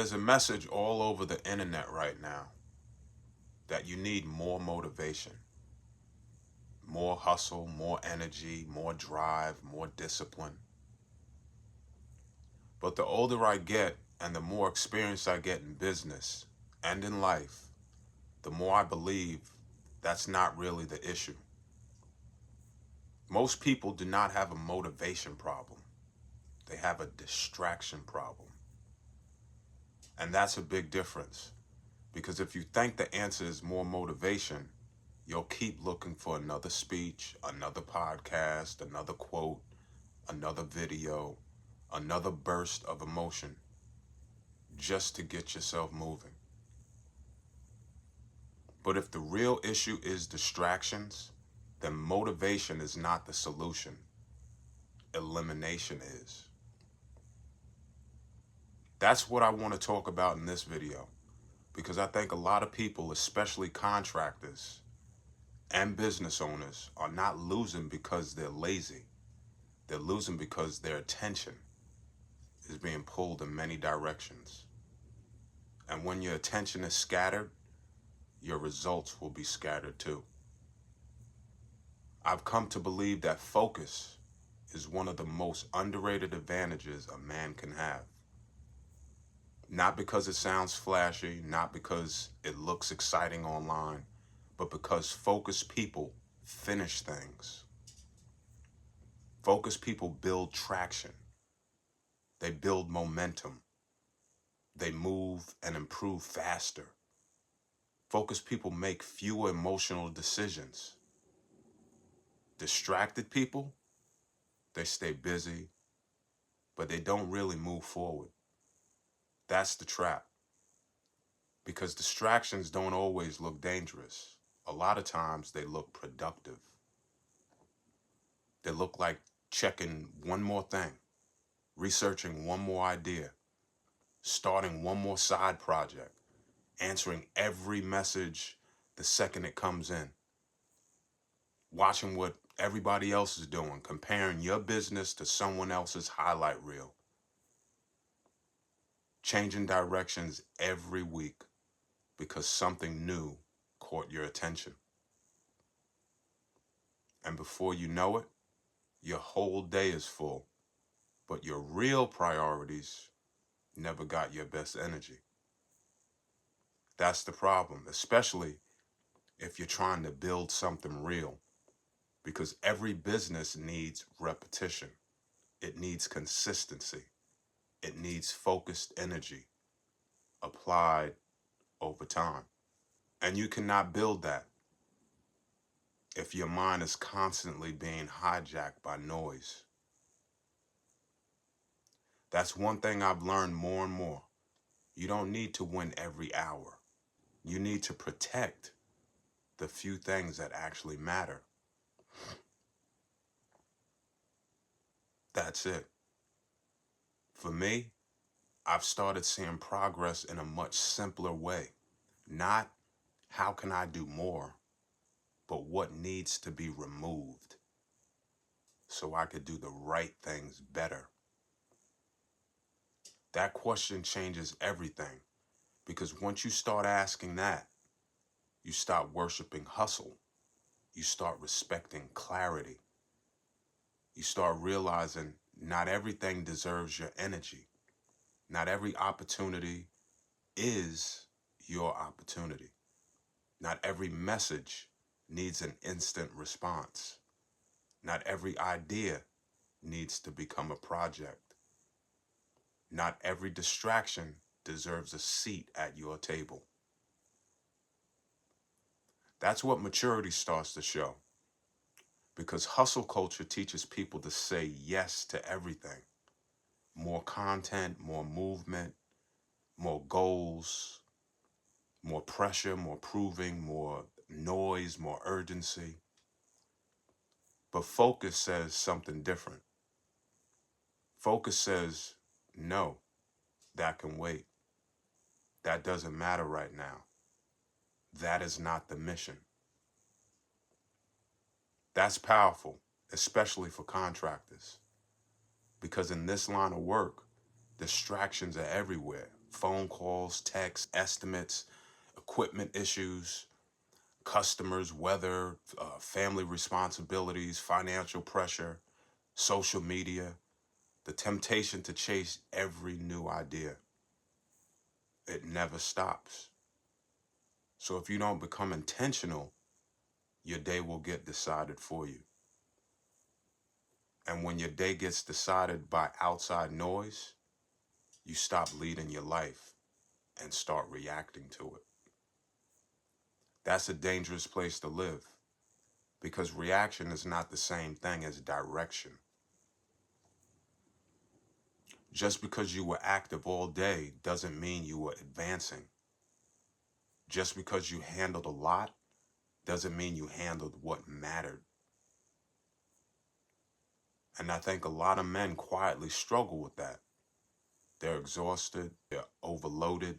There's a message all over the internet right now that you need more motivation, more hustle, more energy, more drive, more discipline. But the older I get and the more experience I get in business and in life, the more I believe that's not really the issue. Most people do not have a motivation problem. They have a distraction problem. And that's a big difference. Because if you think the answer is more motivation, you'll keep looking for another speech, another podcast, another quote, another video, another burst of emotion just to get yourself moving. But if the real issue is distractions, then motivation is not the solution. Elimination is. That's what I want to talk about in this video, because I think a lot of people, especially contractors and business owners, are not losing because they're lazy. They're losing because their attention is being pulled in many directions. And when your attention is scattered, your results will be scattered too. I've come to believe that focus is one of the most underrated advantages a man can have. Not because it sounds flashy, not because it looks exciting online, but because focused people finish things. Focused people build traction. They build momentum. They move and improve faster. Focused people make fewer emotional decisions. Distracted people, they stay busy, but they don't really move forward. That's the trap. Because distractions don't always look dangerous. A lot of times they look productive. They look like checking one more thing, researching one more idea, starting one more side project, answering every message the second it comes in, watching what everybody else is doing, comparing your business to someone else's highlight reel, changing directions every week because something new caught your attention. And before you know it, your whole day is full, but your real priorities never got your best energy. That's the problem, especially if you're trying to build something real, because every business needs repetition. It needs consistency. It needs focused energy applied over time. And you cannot build that if your mind is constantly being hijacked by noise. That's one thing I've learned more and more. You don't need to win every hour. You need to protect the few things that actually matter. That's it. For me, I've started seeing progress in a much simpler way. Not how can I do more, but what needs to be removed so I could do the right things better. That question changes everything, because once you start asking that, you stop worshiping hustle. You start respecting clarity. You start realizing not everything deserves your energy. Not every opportunity is your opportunity. Not every message needs an instant response. Not every idea needs to become a project. Not every distraction deserves a seat at your table. That's what maturity starts to show. Because hustle culture teaches people to say yes to everything. More content, more movement, more goals, more pressure, more proving, more noise, more urgency. But focus says something different. Focus says, no, that can wait. That doesn't matter right now. That is not the mission. That's powerful, especially for contractors. Because in this line of work, distractions are everywhere. phone calls, texts, estimates, equipment issues, customers, weather, family responsibilities, financial pressure, social media, the temptation to chase every new idea. It never stops. So if you don't become intentional, your day will get decided for you. And when your day gets decided by outside noise, you stop leading your life and start reacting to it. That's a dangerous place to live because reaction is not the same thing as direction. Just because you were active all day doesn't mean you were advancing. Just because you handled a lot doesn't mean you handled what mattered. And I think a lot of men quietly struggle with that. They're exhausted, they're overloaded,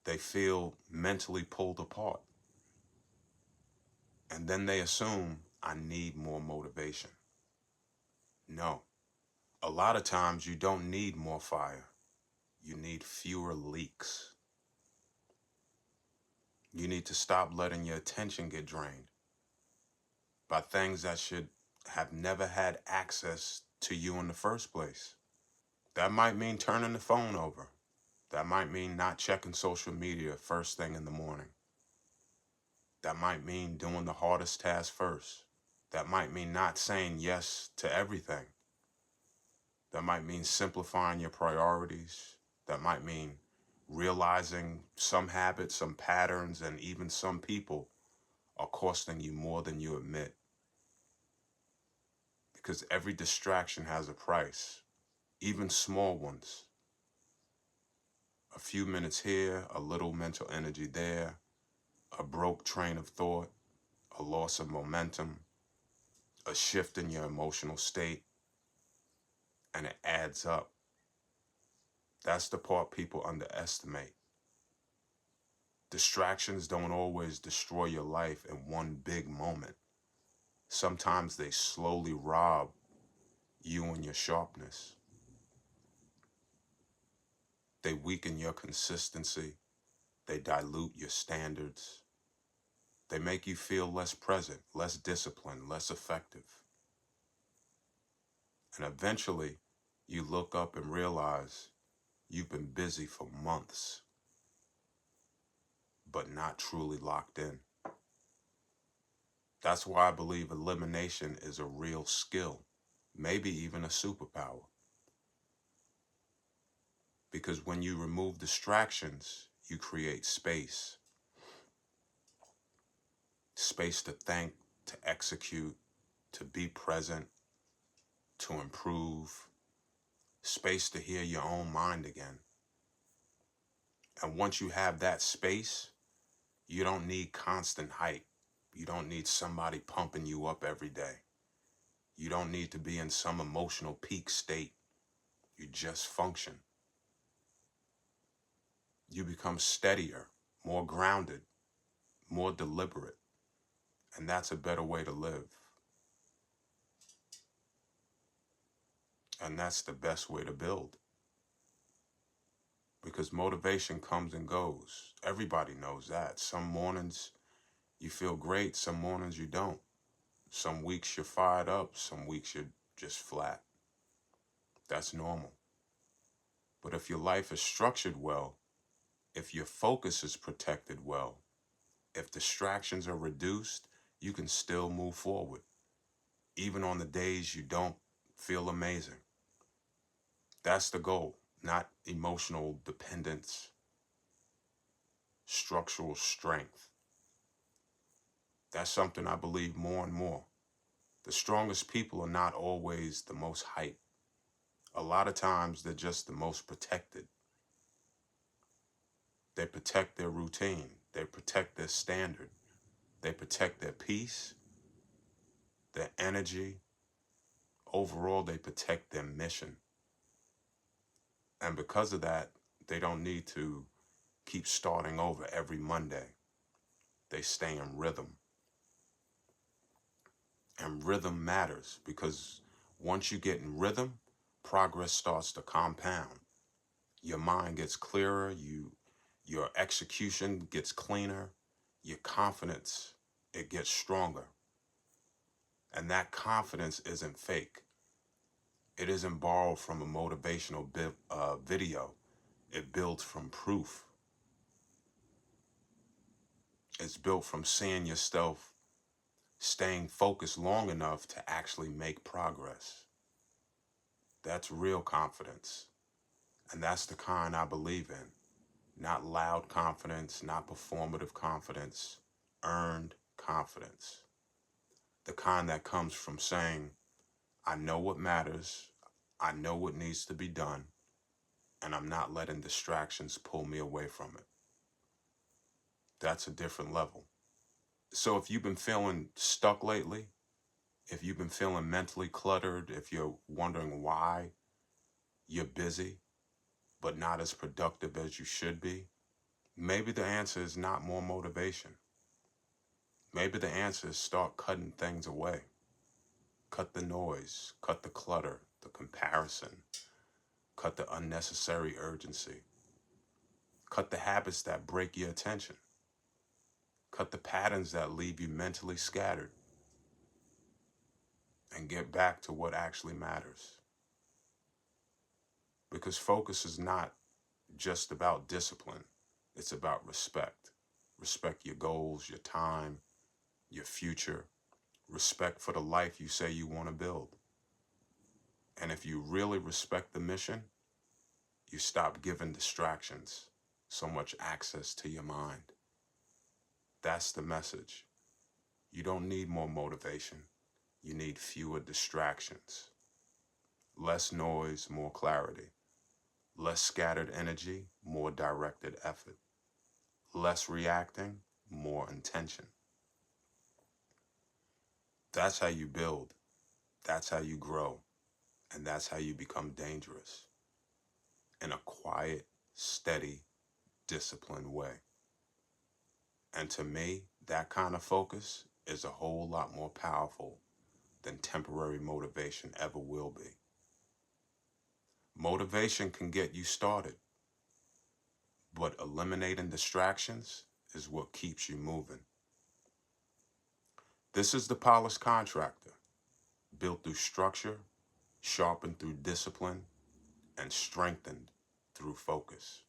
they feel mentally pulled apart. And then they assume, I need more motivation. No. A lot of times you don't need more fire. You need fewer leaks. You need to stop letting your attention get drained by things that should have never had access to you in the first place. That might mean turning the phone over. That might mean not checking social media first thing in the morning. That might mean doing the hardest task first. That might mean not saying yes to everything. That might mean simplifying your priorities. That might mean realizing some habits, some patterns, and even some people are costing you more than you admit. Because every distraction has a price, even small ones. A few minutes here, a little mental energy there, a broke train of thought, a loss of momentum, a shift in your emotional state, and it adds up. That's the part people underestimate. Distractions don't always destroy your life in one big moment. Sometimes they slowly rob you and your sharpness. They weaken your consistency. They dilute your standards. They make you feel less present, less disciplined, less effective. And eventually, you look up and realize you've been busy for months, but not truly locked in. That's why I believe elimination is a real skill, maybe even a superpower. Because when you remove distractions, you create space. Space to think, to execute, to be present, to improve. Space to hear your own mind again. And once you have that space, you don't need constant hype. You don't need somebody pumping you up every day. You don't need to be in some emotional peak state. You just function. You become steadier, more grounded, more deliberate. And that's a better way to live. And that's the best way to build. Because motivation comes and goes. Everybody knows that. Some mornings you feel great, some mornings you don't. Some weeks you're fired up, some weeks you're just flat. That's normal. But if your life is structured well, if your focus is protected well, if distractions are reduced, you can still move forward, even on the days you don't feel amazing. That's the goal, not emotional dependence, structural strength. That's something I believe more and more. The strongest people are not always the most hyped. A lot of times they're just the most protected. They protect their routine. They protect their standard. They protect their peace, their energy. Overall, they protect their mission. And because of that, they don't need to keep starting over every Monday. They stay in rhythm. And rhythm matters because once you get in rhythm, progress starts to compound. Your mind gets clearer, your execution gets cleaner, your confidence, it gets stronger. And that confidence isn't fake. It isn't borrowed from a motivational video. It builds from proof. It's built from seeing yourself staying focused long enough to actually make progress. That's real confidence. And that's the kind I believe in. Not loud confidence, not performative confidence, earned confidence. The kind that comes from saying, I know what matters, I know what needs to be done, and I'm not letting distractions pull me away from it. That's a different level. So if you've been feeling stuck lately, if you've been feeling mentally cluttered, if you're wondering why you're busy but not as productive as you should be, maybe the answer is not more motivation. Maybe the answer is start cutting things away. Cut the noise, cut the clutter, the comparison, cut the unnecessary urgency. Cut the habits that break your attention. Cut the patterns that leave you mentally scattered. And get back to what actually matters. Because focus is not just about discipline. It's about respect. Respect your goals, your time, your future. Respect for the life you say you want to build. And if you really respect the mission, you stop giving distractions so much access to your mind. That's the message. You don't need more motivation. You need fewer distractions. Less noise, more clarity. Less scattered energy, more directed effort. Less reacting, more intention. That's how you build. That's how you grow. And that's how you become dangerous. In a quiet, steady, disciplined way. And to me, that kind of focus is a whole lot more powerful than temporary motivation ever will be. Motivation can get you started, but eliminating distractions is what keeps you moving. This is the polished contractor, built through structure, sharpened through discipline, and strengthened through focus.